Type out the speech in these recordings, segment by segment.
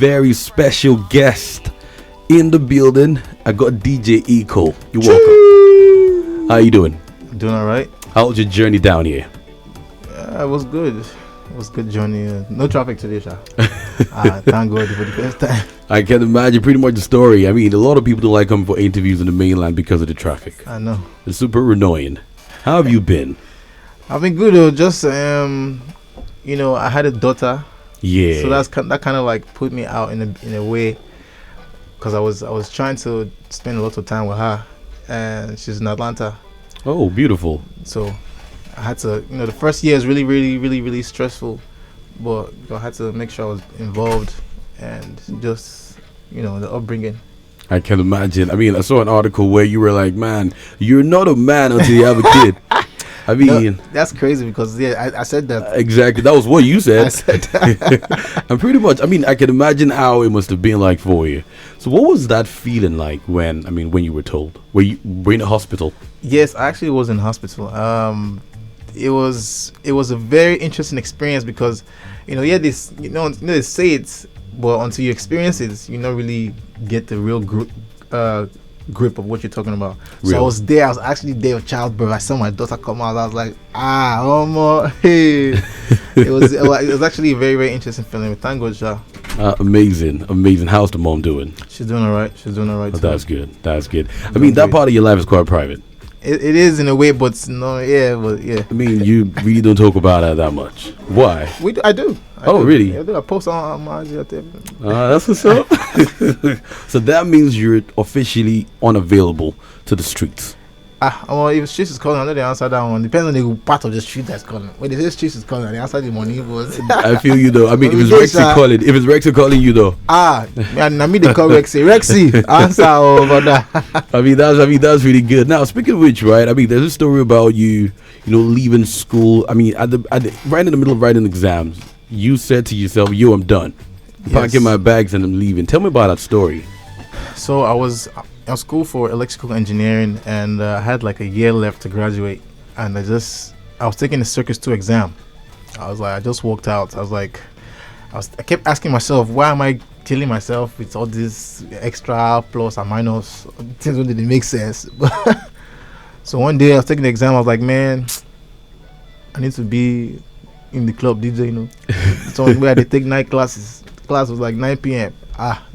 very special guest in the building. I got DJ Ecool. You're welcome. How you doing? Doing all right. How was your journey down here? It was good. It was good journey. No traffic today, Sha. Thank God for the first time. I can imagine pretty much the story. I mean, a lot of people don't like coming for interviews in the mainland because of the traffic. I know. It's super annoying. How have you been? I've been good though. Just I had a daughter. Yeah. So that kind of like put me out in a way, because I was trying to spend a lot of time with her, and she's in Atlanta. Oh, beautiful. So I had to, the first year is really, really, really, really stressful, but I had to make sure I was involved and just, the upbringing. I can imagine. I mean, I saw an article where you were like, man, you're not a man until you have a kid. I mean, that's crazy because, I said that. Exactly. That was what you said. I said that. And pretty much, I mean, I can imagine how it must have been like for you. So what was that feeling like when you were told? Were you in the hospital? Yes, I actually was in hospital. It was a very interesting experience because, they say it, but until you experience it, you don't really get the real grip of what you're talking about. Real. So I was there. I was actually there with childbirth. I saw my daughter come out. I was like, hey. it was actually a very, very interesting feeling. Thank God, Sha. Amazing. How's the mom doing? She's doing all right. Oh, that's good. I mean, that part of your life is quite private. It is in a way, but no, yeah. I mean, you really don't talk about that that much. Why? I do. Really? I do. I post on my IG. That's what's up. So that means you're officially unavailable to the streets. If streets is calling, I know they answer that one. Depends on the part of the street that's calling. When they say streets is calling, they answer the money. I feel you though. I mean, if it's Rexy calling you though. I mean they call Rexy, answer over that. I mean that's really good. Now speaking of which, right? I mean, there's a story about you leaving school. I mean, right in the middle of writing exams, you said to yourself, "Yo, I'm done. I'm packing my bags and I'm leaving." Tell me about that story. So I was at school for electrical engineering, and I had like a year left to graduate, and I was taking the Circus 2 exam. I just walked out. I kept asking myself, why am I killing myself with all this extra plus and minus things that didn't make sense? So one day I was taking the exam. I was like, man, I need to be in the club DJ, So where they take night classes. The class was like 9 p.m.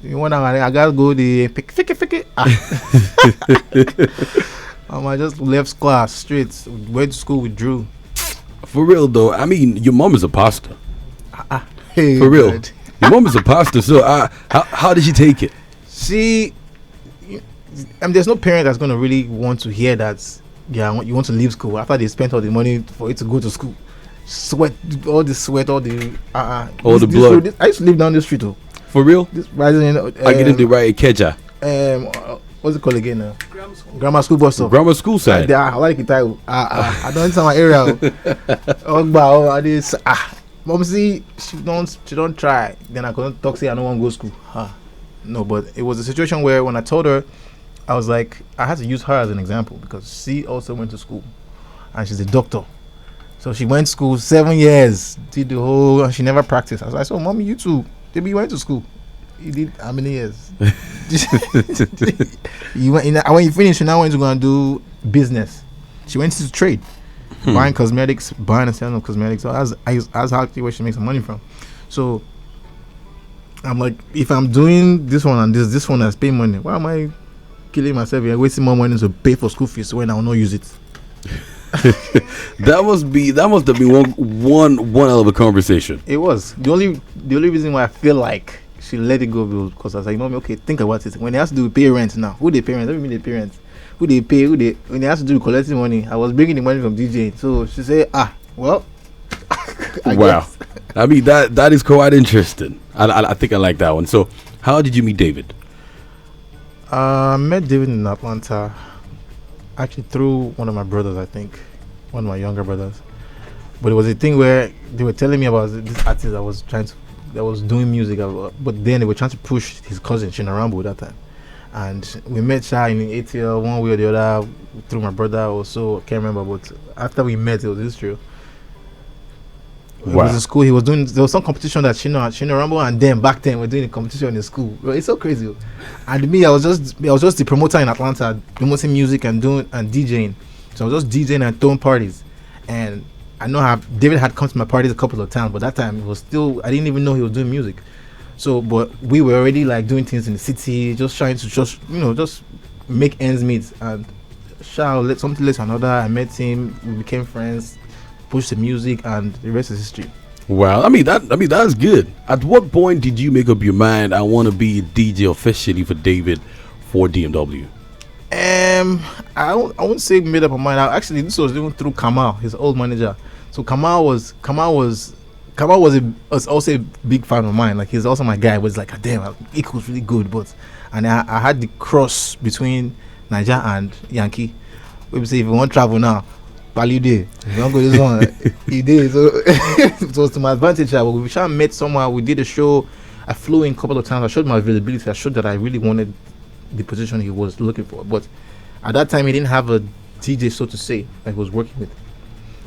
You want I gotta go the pick. I just left class straight, went to school with Drew. For real though, I mean, your mom is a pastor. Hey, for real, God. Your mom is a pastor. So how did she take it? There's no parent that's gonna really want to hear that. Yeah, you want to leave school after they spent all the money for you to go to school. All the blood. I used to live down the street too. For real? I get into right Keja. What's it called again now? Grammar school bus stop. Grammar school side. I like it. I don't enter my area. Mom, see, she don't try. Then I couldn't talk. Say I don't want to go to school. No, but it was a situation where when I told her, I was like, I had to use her as an example because she also went to school, and she's a doctor. So she went to school 7 years, did the whole. She never practiced. I was like, so mommy, you too. Maybe you went to school. You did how many years? When you finish, you now went to go and do business. She went to trade, buying cosmetics, buying and selling cosmetics. So that's actually where she makes some money from. So I'm like, if I'm doing this one and this one that's paying money, why am I killing myself and wasting more money to pay for school fees when I will not use it? That must have been one hell of a conversation. It was the only reason why I feel like she let it go because I was like, mommy, okay, think about it. When they have to do pay rent now, who they pay rent? Let me mean the parents. Who they pay? When they have to do collecting money, I was bringing the money from DJ. So she said, well, wow. I mean that is quite interesting. I think I like that one. So how did you meet David? I met David in Atlanta. Actually through one of my brothers, I think. One of my younger brothers. But it was a thing where they were telling me about this artist that was doing music, but then they were trying to push his cousin Shina Rambo that time. And we met Sha in ATL one way or the other through my brother also. I can't remember, but after we met, it was true. He was in school. He was doing. There was some competition that Shino Rambo and them back then were doing a competition in school. Bro, it's so crazy. And me, I was just the promoter in Atlanta, promoting music and DJing. So I was just DJing and throwing parties. And I know how David had come to my parties a couple of times, but that time it was still, I didn't even know he was doing music. So, but we were already like doing things in the city, just trying to just make ends meet. And something led to another. I met him, we became friends, pushed the music, and the rest is history. Well, that's good. At what point did you make up your mind, I want to be a DJ officially for David for DMW? I won't say made up my mind. Actually, this was even through Kamal, his old manager. So Kamal was also a big fan of mine. Like, he's also my guy. Was like, damn, Ecool's really good. And I had the cross between Niger and Yankee. We say, if you want to travel now, value day. If you don't go this one, he did. So it was to my advantage. We met somewhere. We did a show. I flew in a couple of times. I showed my availability. I showed that I really wanted the position he was looking for. But at that time, he didn't have a DJ, so to say, that he was working with.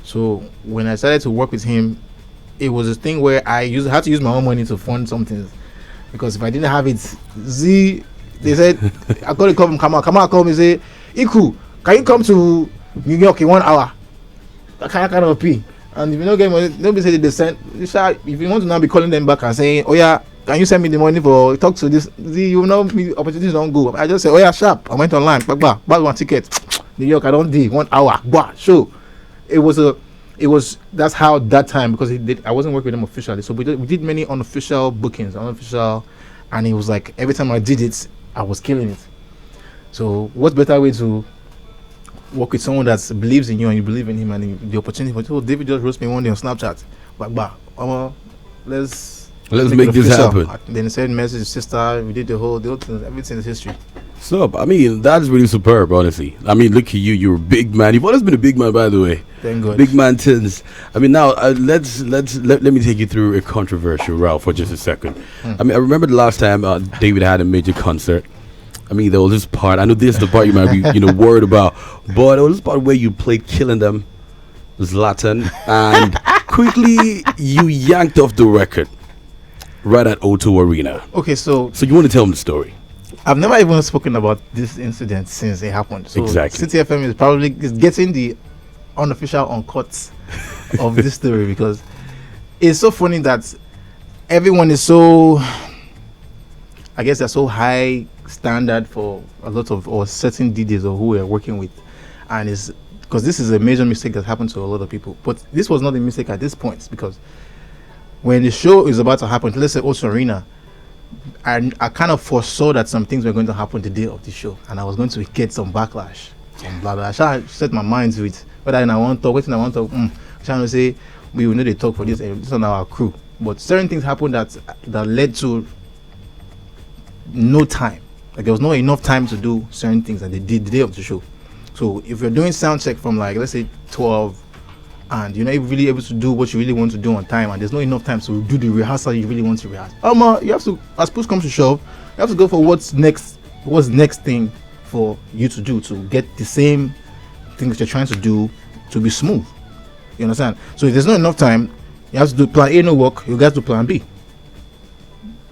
So when I started to work with him, it was a thing where I had to use my own money to fund something, because if I didn't have it, they said, I got a call from Kamal. Kamal called me and say, Ecool, can you come to New York in 1 hour? That kind of pay. And if you don't get money, nobody said they sent. If you want to now be calling them back and saying, oh yeah, can you send me the money for talk to this? You know, opportunities don't go. I just said, oh yeah, sharp. I went online, bought one ticket. New York, I don't do 1 hour. Show. That's how that time, because I wasn't working with them officially, so we did many unofficial bookings, and it was like every time I did it, I was killing it. So what better way to work with someone that believes in you and you believe in him, and the opportunity for David just roast me one day on Snapchat, let's make this happen. Then he sent message to sister, we did the whole thing, everything is history. So, I mean, that's really superb, honestly. I mean, look at you. You're a big man. You've always been a big man, by the way. Thank God. Big man tins. I mean, now, let me take you through a controversial route for just a second. I mean, I remember the last time David had a major concert. I mean, there was this part. I know this is the part you might be, worried about. But there was this part where you played Killing Them, Zlatan, and quickly you yanked off the record right at O2 Arena. Okay, so you want to tell them the story? I've never even spoken about this incident since it happened. So exactly. City FM is probably getting the unofficial uncut of this story, because it's so funny that everyone is so, I guess they're so high standard for a lot of, or certain DJs or who we're working with, and it's because this is a major mistake that happened to a lot of people. But this was not a mistake at this point, because when the show is about to happen, let's say O2 Arena, I kind of foresaw that some things were going to happen the day of the show, and I was going to get some backlash, some blah blah. I set my mind to it. Whether I want to talk, trying to say we will need to talk for this on our crew. But certain things happened that led to no time. Like, there was not enough time to do certain things that they did the day of the show. So if you're doing sound check from, like, let's say 12, and you're not really able to do what you really want to do on time, and there's not enough time to do the rehearsal you really want to rehearse, you have to, as push comes to shove, you have to go for what's next thing for you to do to get the same things you're trying to do to be smooth. You understand? So if there's not enough time, you have to do plan A, no work, you got to plan B.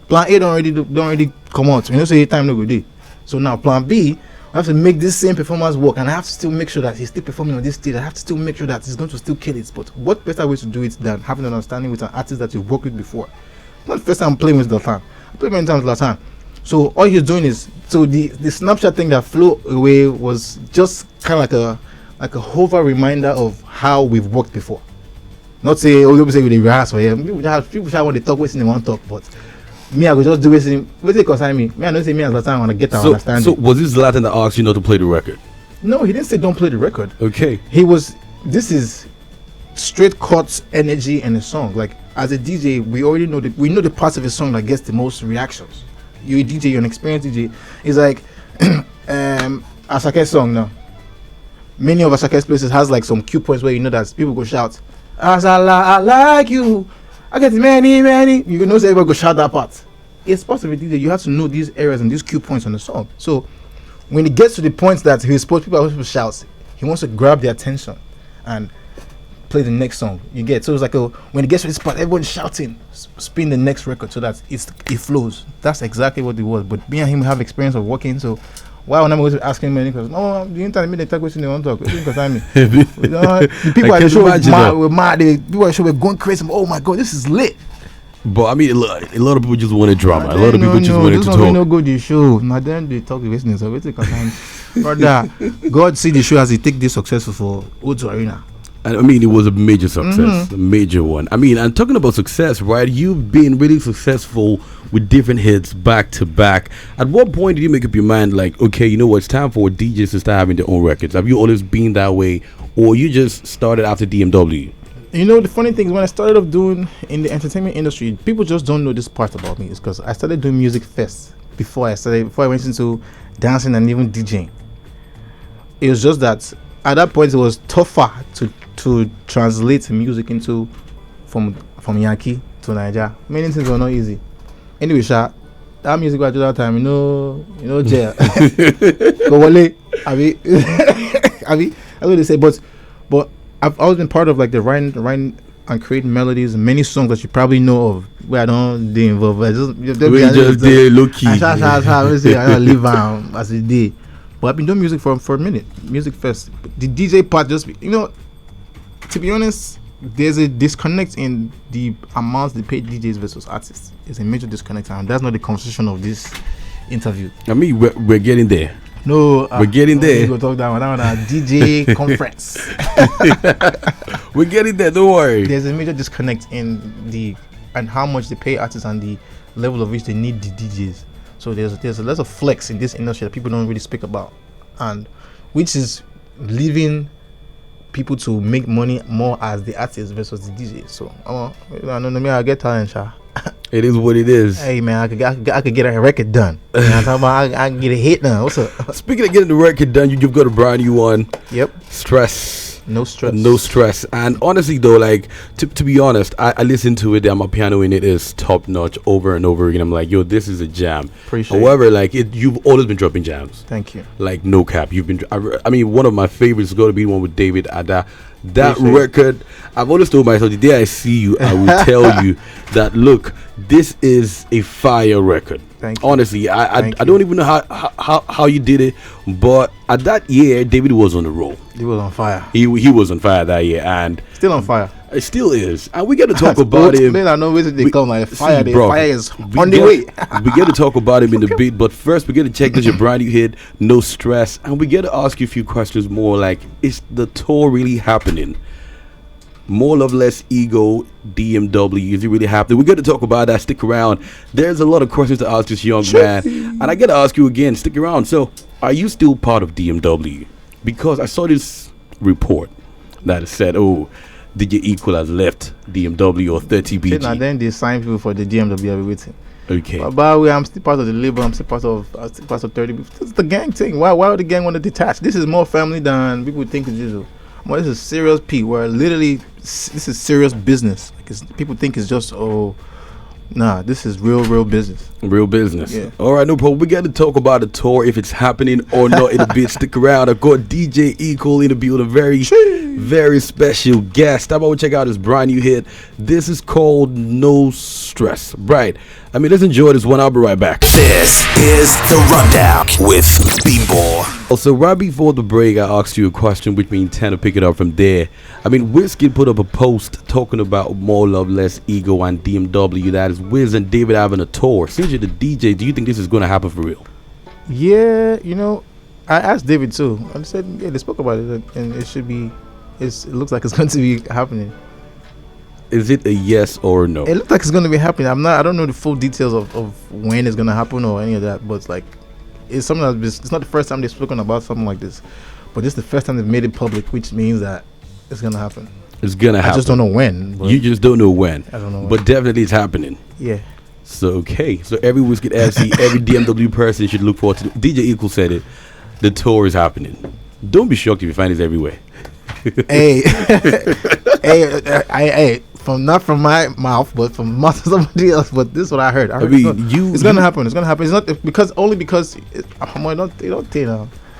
Plan A don't already come out. Say time no good day. So now plan B, I have to make this same performance work, and I have to still make sure that he's still performing on this stage. I have to still make sure that he's going to still kill it. But what better way to do it than having an understanding with an artist that you've worked with before? Not the first time I'm playing with Zlatan. I played many times last time. So all he's doing is, so the Snapchat thing that flew away was just kind of like a hover reminder of how we've worked before. Not say, people say we rehearse for him. People want to talk, wasting they want to talk, but me, I could just do it. What they concern me? I don't say me as Zlatan, I want to get our understanding. So was this Zlatan that asked you not to play the record? No, he didn't say don't play the record. Okay. This is straight cuts, energy, and a song. Like, as a DJ, we already know we know the parts of a song that gets the most reactions. You're a DJ, you're an experienced DJ. It's like Asake's song now. Many of Asake's places has like some cue points where you know that people go shout, Asala, I like you. I get many. You know, say everybody go shout that part. It's part of a DJ. You have to know these areas and these cue points on the song. So when it gets to the point that people shout, he wants to grab their attention and play the next song. You get, so it's like when it gets to this part, everyone's shouting, spin the next record so that it flows. That's exactly what it was. But me and him have experience of working, so why when I'm always asking many questions, no, the internet made the talk question they want to talk. Because I mean, the people at the show were mad. The people at the show were going crazy. Oh my god, this is lit. But I mean, a lot of people just wanted drama. A lot of people just wanted to talk. No go the show. Now then they talk the business. So brother, God see the show as he take this successful for O2 Arena. I mean, it was a major success, a major one. I mean, and talking about success, right? You've been really successful with different hits back to back. At what point did you make up your mind, like, okay, you know what, it's time for DJs to start having their own records? Have you always been that way, or you just started after DMW? You know, the funny thing is, when I started off doing in the entertainment industry, people just don't know this part about me. It's because I started doing music first before I went into dancing and even DJing. It was just that at that point it was tougher to translate music into from Yankee to Nigeria. Many things were not easy. Anyway, that music was at that time, you know, jail. Go wale, Abi, that's what they say. But I've always been part of like the writing and creating melodies, many songs that you probably know of where I don't get involved. We just did low key. I live as a day. But I've been doing music for a minute. Music first. The DJ part just, to be honest, there's a disconnect in the amounts they pay DJs versus artists. It's a major disconnect, and that's not the conversation of this interview. I mean, we're getting there. No, we're getting there. We'll talk that one on a DJ conference. We're getting there. Don't worry. There's a major disconnect in and how much they pay artists and the level of which they need the DJs. So there's a lot of flex in this industry that people don't really speak about, and which is leaving people to make money more as the artists versus the DJs. So I get talent, sha. It is what it is. Hey man, I could get a record done. I can get a hit done. What's up? Speaking of getting the record done, you've got a brand new one. Yep. Stress. No stress. No stress. And honestly though, like to be honest, I listened to it. I'm a piano and it is top notch over and over again. I'm like, yo, this is a jam. Appreciate However, like you've always been dropping jams. Thank you. Like no cap. You've been. I mean, one of my favorites is going to be one with David Ada. That record, I've always told myself, the day I see you, I will tell you that, look, this is a fire record. Thank you. Honestly, I don't even know how you did it, but at that year, David was on the roll. He was on fire. He was on fire that year, and still on fire. It still is, and we get to talk about him. I know where they come like fire. Fire is on the way. We get to talk about him in the beat, but first we get to check this your brand new hit, No Stress, and we get to ask you a few questions more. Like, is the tour really happening? More Love, Less Ego, DMW, is it really happening? We get to talk about that. Stick around. There's a lot of questions to ask this young man, and I get to ask you again. Stick around. So, are you still part of DMW? Because I saw this report that said, oh, DJ Ecool has left DMW or 30BG. And then they sign people for the DMW. I'll be waiting. Okay. But I'm still part of the label. I'm still part of 30BG. This is the gang thing. Why would the gang want to detach? This is more family than people think it is. Well, this is serious P. Where literally this is serious business. Like people think it's just this is real business. Real business. Yeah. All right, no problem. We got to talk about the tour, if it's happening or not in a bit. Stick around. I've got DJ Ecool in the building. Very special guest. How about we check out his brand new hit? This is called No Stress. Right. I mean, let's enjoy this one. I'll be right back. This is The Rundown with Bimbo. Also, right before the break, I asked you a question, which means tend to pick it up from there. I mean, Whiskey put up a post talking about More Love, Less Ego and DMW. That is Wiz and David having a tour. Since you're the DJ, do you think this is going to happen for real? Yeah, I asked David too. I said, yeah, they spoke about it, and it should be. It looks like it's going to be happening. Is it a yes or a no? It looks like it's going to be happening. I don't know the full details of when it's going to happen or any of that, but it's like it's something it's not the first time they've spoken about something like this, but this is the first time they've made it public, which means that it's going to happen. It's going to happen. I just don't know when. You just don't know when. I don't know when. But definitely it's happening. Yeah. So, okay. So every Whiskey FC, every DMW person should look forward to it. DJ Ecool said it. The tour is happening. Don't be shocked if you find it everywhere. Hey, not from my mouth, but from the mouth of somebody else. But this is what I heard. I mean, it's gonna happen. It's gonna happen. It's not because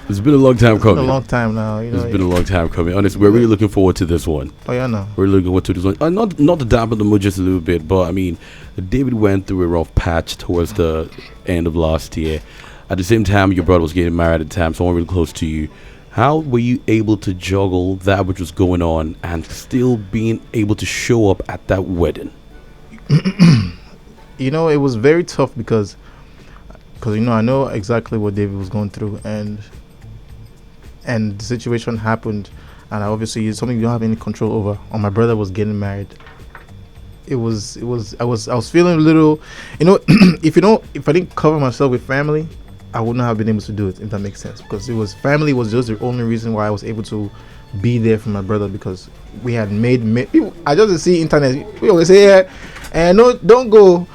It's been a long time It's been a coming. long time now. You know. It's been a long time coming. Honestly, we're really looking forward to this one. Oh yeah, no. We're looking forward to this one. Not to dampen the mood just a little bit, but I mean, David went through a rough patch towards the end of last year. At the same time, your brother was getting married at the time, someone really close to you. How were you able to juggle that which was going on and still being able to show up at that wedding? You know, it was very tough because you know I know exactly what David was going through, and the situation happened, and obviously it's something you don't have any control over. Or my brother was getting married. I was feeling a little, you know, if I didn't cover myself with family, I would not have been able to do it, if that makes sense, because family was just the only reason why I was able to be there for my brother, because we had made people. I just see internet. We always say, yeah, and no, don't go.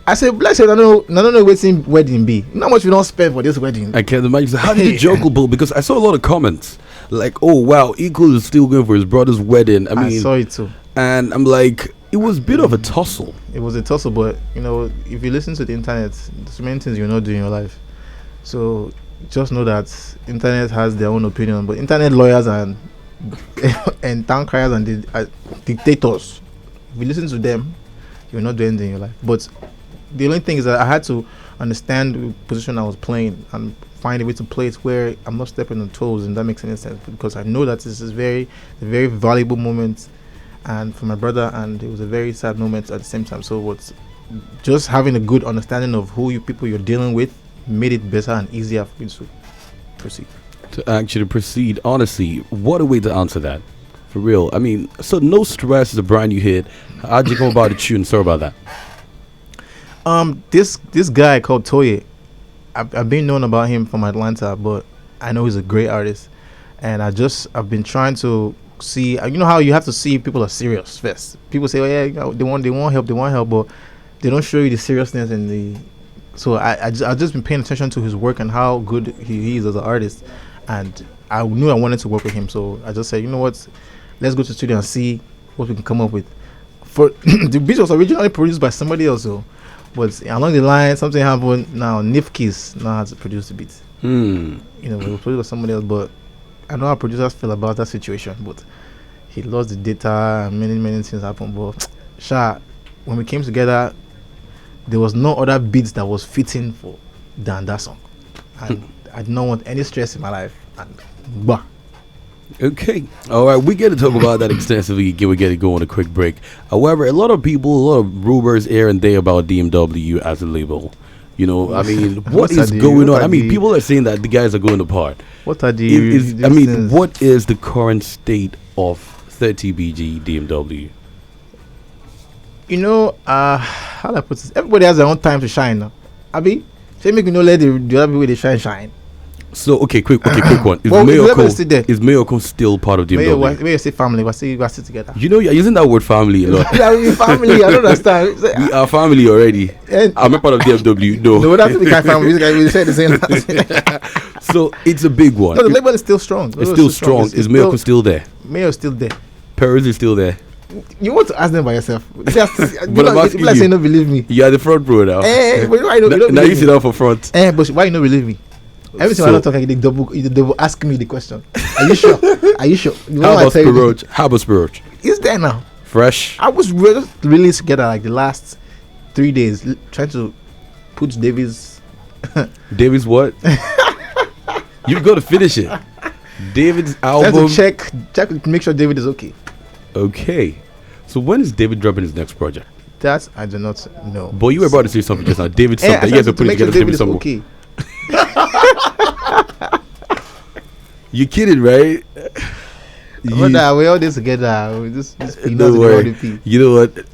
I say, bless you. I don't know what's in wedding be. Not much we don't spend for this wedding. I can't imagine. How did you juggle, Bill? Because I saw a lot of comments like, "Oh wow, Ecool is still going for his brother's wedding." I mean, saw it too, and I'm like, it was a bit of a tussle. It was a tussle, but you know, if you listen to the internet, there's many things you're not doing in your life. So just know that internet has their own opinion, but internet lawyers and and town criers and dictators, if you listen to them, you're not doing anything in your life. But the only thing is that I had to understand the position I was playing and find a way to play it where I'm not stepping on toes, and that makes any sense, because I know that this is a very valuable moment, and for my brother, and it was a very sad moment at the same time. So what's just having a good understanding of people you're dealing with made it better and easier for me to proceed. To actually proceed, honestly, what a way to answer that. For real. I mean, so No Stress is a brand new hit. How'd you go about the tune? Sorry about that. This guy called Toye, I've been known about him from Atlanta, but I know he's a great artist, and I've been trying to see. You know how you have to see if people are serious first. People say, oh yeah, you know, they want help, but they don't show you the seriousness and the. So I've just been paying attention to his work and how good he is as an artist, and I knew I wanted to work with him. So I just said, you know what, let's go to the studio and see what we can come up with. For the beat was originally produced by somebody else, though, but along the line something happened. Now Nifkis now has to produce the beat. You know, it was produced by somebody else, but I know how producers feel about that situation. But he lost the data and many things happened. But when we came together, there was no other beats that was fitting than that song, and I did not want any stress in my life. And bah. Okay. All right. We get to talk about that extensively. We get to go on a quick break. However, a lot of rumors here and there about DMW as a label. You know, I mean, what is going on? I mean, people are saying that the guys are going apart. What are the? What is the current state of 30BG DMW? You know, how do I put this? Everybody has their own time to shine now. Abi, say make you know let the other people they shine. So quick one. Is Mayoko still part of DMW? Mayo say family, we still together. You know, you're using that word family a lot. Family, I don't understand. We are family already. I'm a part of DMW. No, that's the kind of family. We say the same. So it's a big one. No, the label is still strong. It's still strong. Is Mayoko still there? Mayo is still there. Perez is still there. You want to ask them by yourself. But I'm asking you. Say no believe me. You are the front row now. Why now you sit down for front. But why you don't believe me? Every time I talk, they double ask me the question. Are you sure? How about Spiroch? It's there now. Fresh. I was really together like the last 3 days trying to put David's what? You've got to finish it. David's album. Trying to check, make sure David is okay. Okay. So when is David dropping his next project? That I do not know. But you were about to say something just now. David something. You guys are putting together David something. Okay. You kidding, right? We all this together. Don't worry. You know what?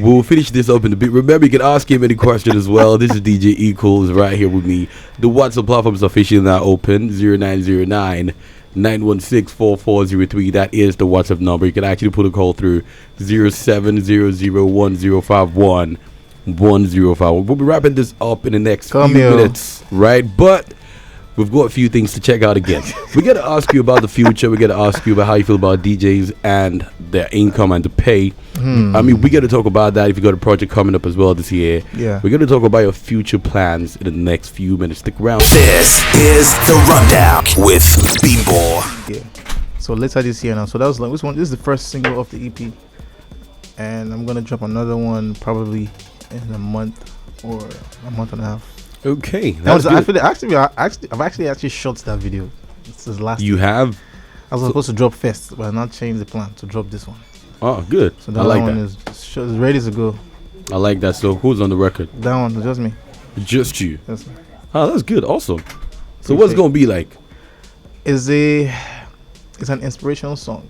We'll finish this up in a bit. Remember, you can ask him any question as well. This is DJ Ecool is right here with me. The WhatsApp platform is officially now open. 0909 916 4403. That is the WhatsApp number. You can actually put a call through 07001051 105. We'll be wrapping this up in the next few minutes, right? But we've got a few things to check out again. We got to ask you about the future. We got to ask you about how you feel about DJs and their income and the pay. I mean, we got to talk about that if you got a project coming up as well this year. Yeah. We're going to talk about your future plans in the next few minutes. Stick around. This is The Rundown with Bimbo. Yeah. So later this year now. So that was like this one. This is the first single of the EP, and I'm gonna drop another one probably in a month or a month and a half. Okay. That was That's good. I've actually shot that video. This is last. You have? I was supposed to drop first, but I now changed the plan to drop this one. Oh, good. So I that like one that. is ready to go. I like that. So who's on the record? That one is just me. Just you. That's me. Oh, that's good. Awesome. So what's it going to be like? It's an inspirational song.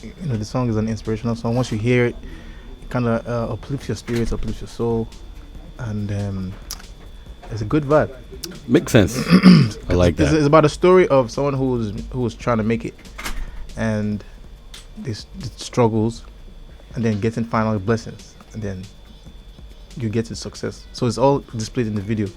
You know, the song is an inspirational song. Once you hear it, it kind of uplifts your spirit, uplifts your soul, and it's a good vibe. Makes sense. I like that. It's about a story of someone who was trying to make it, and the struggles, and then getting final blessings, and then you get to success. So it's all displayed in the video.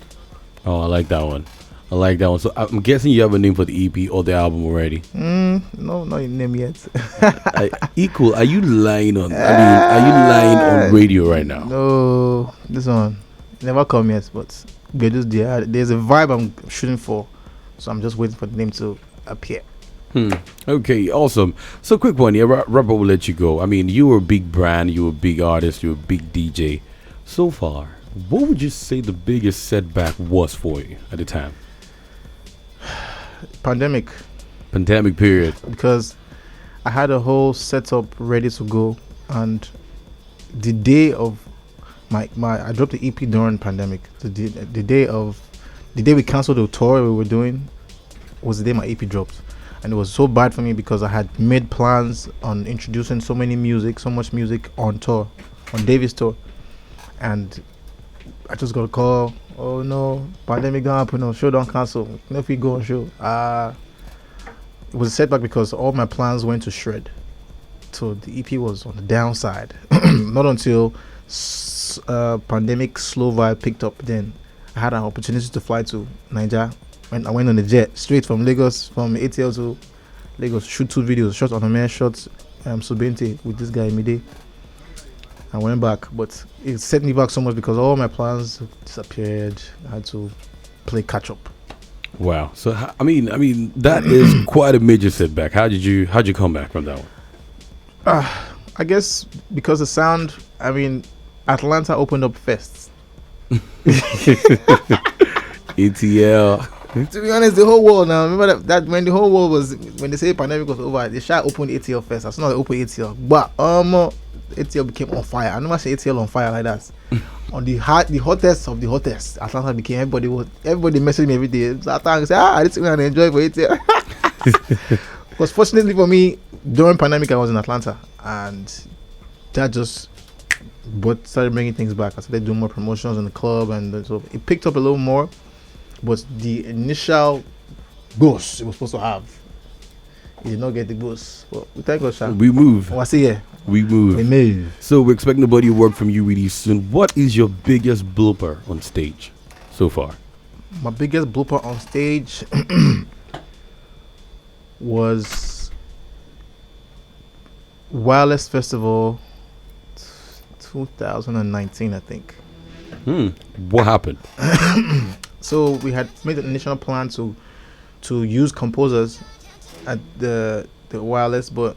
Oh, I like that one. I like that one. So I'm guessing you have a name for the EP or the album already. No, not a name yet. Ecool, are you lying on? Are you lying on radio right now? No, this one never come yet, but there's a vibe I'm shooting for, so I'm just waiting for the name to appear. Okay, awesome. So quick one, yeah. Robert will let you go. I mean, you were a big brand, you were a big artist, you were a big DJ. So far, what would you say the biggest setback was for you at the time? Pandemic, Period. because I had a whole setup ready to go, and the day of my I dropped the EP during pandemic. The day we canceled the tour we were doing was the day my EP dropped, and it was so bad for me because I had made plans on introducing so much music on tour, on Davis tour, and I just got a call. Oh no, pandemic gonna happen. No, show don't cancel. No, if we go on show. It was a setback because all my plans went to shred. So the EP was on the downside. Not until pandemic slow vibe picked up. Then I had an opportunity to fly to Nigeria. When I went on the jet straight from Lagos, from ATL to Lagos, shoot 2 videos, shot on a man, shot Subente with this guy Mide. I went back, but it set me back so much because all my plans disappeared. I had to play catch up. Wow. So I mean that is quite a major setback. How'd you come back from that one? I guess because the sound. I mean, Atlanta opened up first. ATL. To be honest, the whole world now. Remember that when the whole world was, when they say pandemic was over, they shall open ATL first. As soon as they open ATL, but ATL became on fire. I never say ATL on fire like that. On the hottest of the hottest, Atlanta became. Everybody messaged me every day. So I say, I just want to enjoy for ATL. Because fortunately for me, during pandemic I was in Atlanta, and that just started bringing things back. I started doing more promotions in the club, and so it picked up a little more. But the initial boost it was supposed to have, it did not get the boost. But we thank God, Sha. We move. I see here. We move. We move. So we're expecting a body of work from you really soon. What is your biggest blooper on stage so far? My biggest blooper on stage was Wireless Festival 2019, I think. What happened? So we had made an initial plan to use composers at the Wireless, but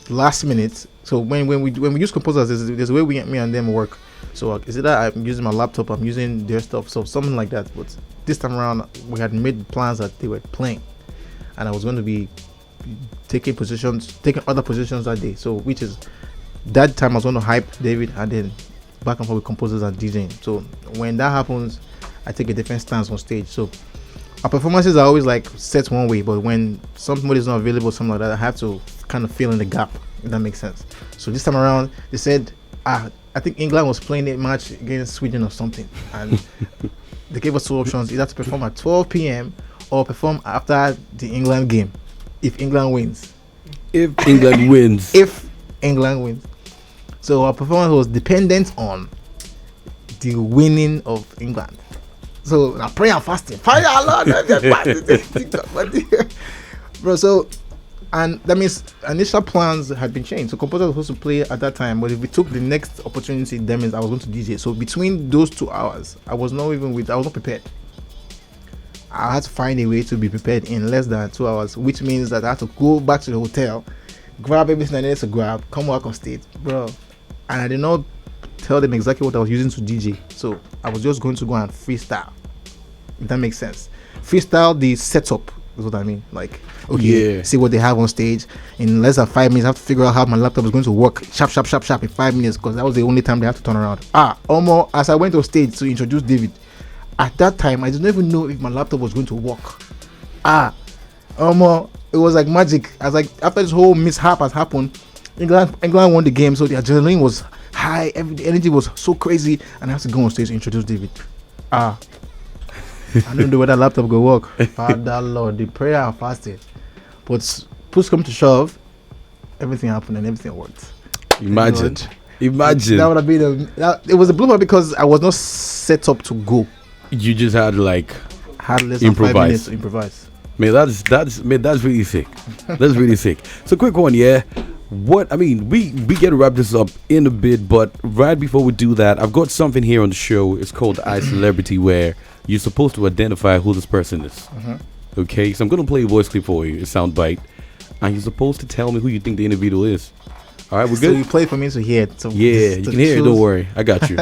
last minute. So when we use composers, there's a way me and them work. So is it that I'm using my laptop, I'm using their stuff, so something like that. But this time around, we had made plans that they were playing, and I was going to be taking other positions that day. So which is that time I was going to hype David, and then back and forth with composers and DJing. So when that happens, I take a different stance on stage. So our performances are always like set one way, but when somebody is not available, something like that, I have to kind of fill in the gap, if that makes sense. So this time around, they said, I think England was playing a match against Sweden or something, and they gave us 2 options: either to perform at 12 p.m. or perform after the England game, if England wins. If England wins. If England wins. So our performance was dependent on the winning of England. So I'm praying and fasting. Fire Allah. Bro, so and that means initial plans had been changed. So composer was supposed to play at that time, but if we took the next opportunity, that means I was going to DJ. So between those 2 hours, I was not prepared. I had to find a way to be prepared in less than 2 hours, which means that I had to go back to the hotel, grab everything I needed to grab, come back on stage, bro. And I did not tell them exactly what I was using to DJ. So I was just going to go and freestyle. If that makes sense. Freestyle the setup is what I mean. Like, okay, see what they have on stage. In less than 5 minutes, I have to figure out how my laptop is going to work. Sharp in 5 minutes, because that was the only time they had to turn around. Almost as I went on stage to introduce David, at that time I didn't even know if my laptop was going to work. It was like magic. I was like, after this whole mishap has happened, England won the game, so the adrenaline was high, the energy was so crazy, and I have to go on stage to introduce David. I don't know whether laptop go work. Father Lord, the prayer and fasting. But push come to shove, everything happened and everything worked. Imagine. That would have been it was a blooper because I was not set up to go. You just had less than 5 minutes to improvise. Man, that's really sick. That's really sick. So quick one, yeah. We get to wrap this up in a bit, but right before we do that, I've got something here on the show. It's called I Celebrity, where you're supposed to identify who this person is. Okay, so I'm gonna play a voice clip for you, a sound bite, and you're supposed to tell me who you think the individual is. All right, we're good. So you play for me to hear it. So you can hear it. Don't worry, I got you.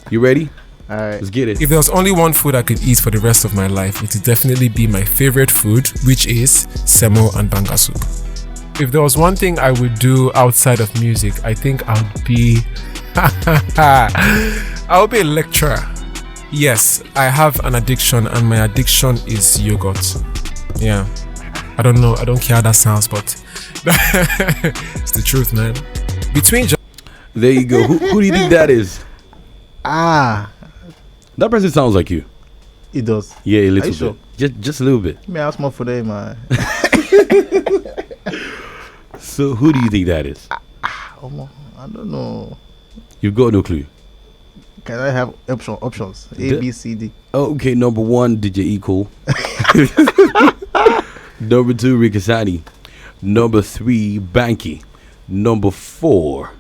You ready? All right, let's get it. If there was only one food I could eat for the rest of my life, it would definitely be my favorite food, which is semo and banga soup. If there was one thing I would do outside of music, I think I would be a lecturer. Yes, I have an addiction, and my addiction is yogurt. Yeah, I don't know, I don't care how that sounds, but it's the truth, man. There you go. Who do you think that is? That person sounds like you. It does. Yeah, a little Are you bit. sure? Just a little bit. Me ask more for them, man. So who do you think that is? I don't know. You've got no clue. Can I have options? A, B, C, D. Oh, okay, number 1, DJ Ecool. Number 2, Rikasani. Number 3, Banky. Number 4,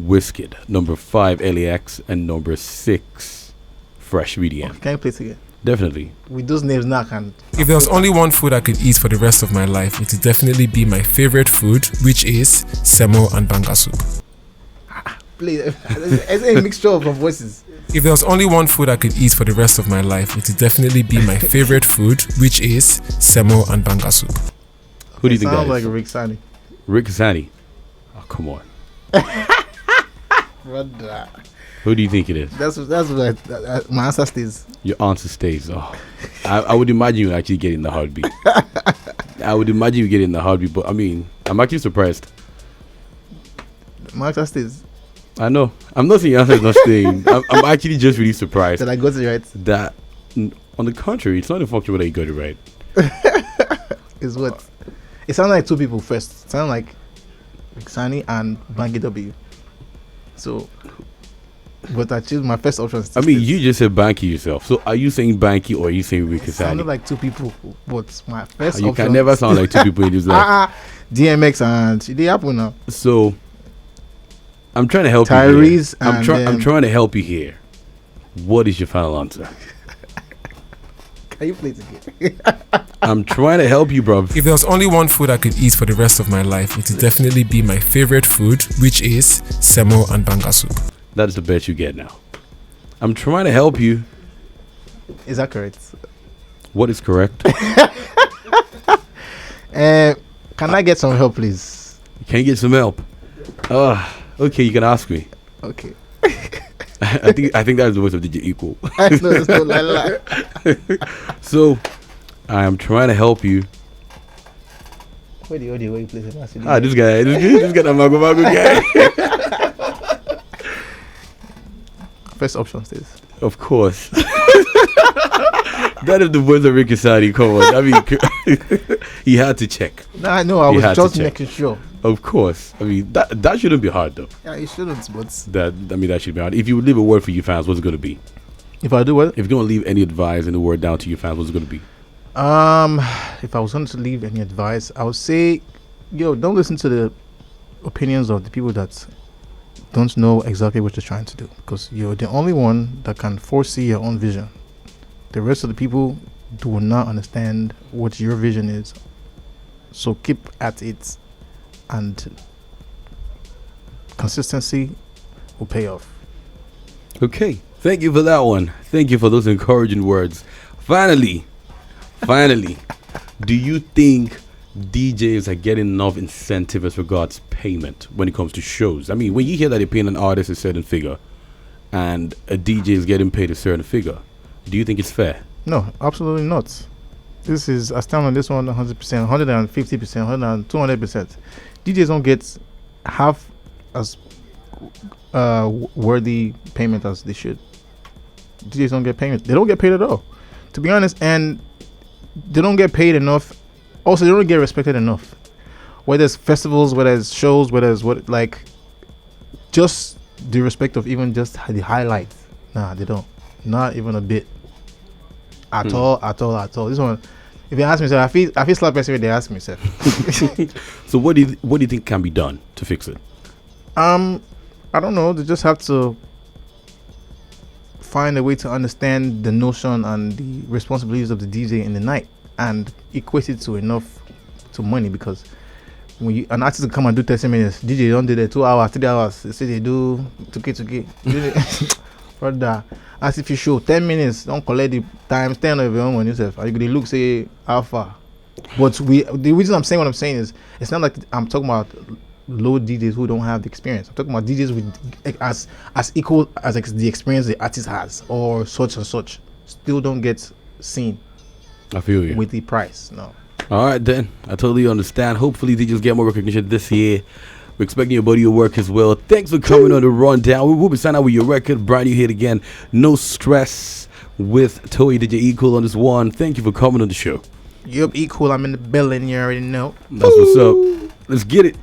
Wizkid. Number 5, LAX. And number 6, Fresh VDM. Okay, can you play it again? Definitely. With those names now, If there was only one food I could eat for the rest of my life, it would definitely be my favorite food, which is semo and banga soup. Play. It's a mixture of voices. If there was only one food I could eat for the rest of my life, it would definitely be my favorite food, which is semo and banga soup. Who do you think that is? Sounds like Rick Sani. Rikasani. Oh, come on. Brother. Who do you think it is? That's what my answer stays. Your answer stays. Oh, I would imagine you actually get in the heartbeat. I would imagine you get in the heartbeat, but I mean, I'm actually surprised. My answer stays. I know. I'm not saying your answer is not staying. I'm actually just really surprised. That I got it right. That, on the contrary, it's not a function whether you got it right. Is what? It sounded like two people first. It sounded like Riksani and Banky W. So, but I choose my first option. I mean, you just said Banky yourself. So, are you saying Banky or are you saying Rikasani? It sounded like two people, but my first option. You can never sound like two people in this life. DMX and they happen now. So, I'm trying to help you Tyrese here. I'm trying to help you here. What is your final answer? Can you play it again? I'm trying to help you, bro. If there was only one food I could eat for the rest of my life, it would definitely be my favorite food, which is semo and banga soup. That is the best you get now. I'm trying to help you. Is that correct? What is correct? Can I get some help, please? Can you get some help? Okay, you can ask me. Okay. I think that's the voice of DJ Ecool. I know it's no lie. So, I am trying to help you. Where you play him? This guy, this guy, the Mago guy. First option stays. Of course. That is the voice of Rikasani. Come on. I mean, he had to check. No, I know. I was just making sure. Of course. I mean, that shouldn't be hard, though. Yeah, it shouldn't, but... That should be hard. If you would leave a word for you fans, what's it going to be? If I do what? If you're gonna leave any advice in the word down to your fans, what's it gonna be? If I was going to leave any advice, I would say, don't listen to the opinions of the people that don't know exactly what you're trying to do, because you're the only one that can foresee your own vision. The rest of the people do not understand what your vision is. So keep at it, and consistency will pay off. Okay, thank you for that one. Thank you for those encouraging words. Finally, do you think DJs are getting enough incentive as regards payment when it comes to shows? I mean, when you hear that they're paying an artist a certain figure and a DJ is getting paid a certain figure, do you think it's fair? No, absolutely not. I stand on this one 100%, 150%, 200%. DJs don't get half as worthy payment as they should. DJs don't get payment. They don't get paid at all, to be honest, and they don't get paid enough. Also, they don't get respected enough. Whether it's festivals, whether it's shows, whether it's just the respect of even just the highlights. Nah, they don't. Not even a bit. At all. This one, if you ask me, I feel slap person when they ask me, sir. So what do you think can be done to fix it? I don't know. They just have to find a way to understand the notion and the responsibilities of the DJ in the night and equate it to enough to money, because when an artist will come and do 30 minutes, DJ don't do the 2 hours, 3 hours. They say they do 2K. Brother, as if you show 10 minutes, don't collect the times 10 of your own on yourself. Are you gonna look say how far? But the reason I'm saying what I'm saying is, it's not like I'm talking about low DJs who don't have the experience. I'm talking about DJs with as equal as the experience the artist has, or such and such, still don't get seen. I feel you. With the price, no. All right, then. I totally understand. Hopefully, DJs get more recognition this year. We're expecting your body, your work as well. Thanks for coming on the rundown. We will be signing out with your record. Brand new hit again. No Stress with Toy DJ Ecool on this one. Thank you for coming on the show. Yup, Ecool. I'm in the building. You already know. That's what's up. Let's get it.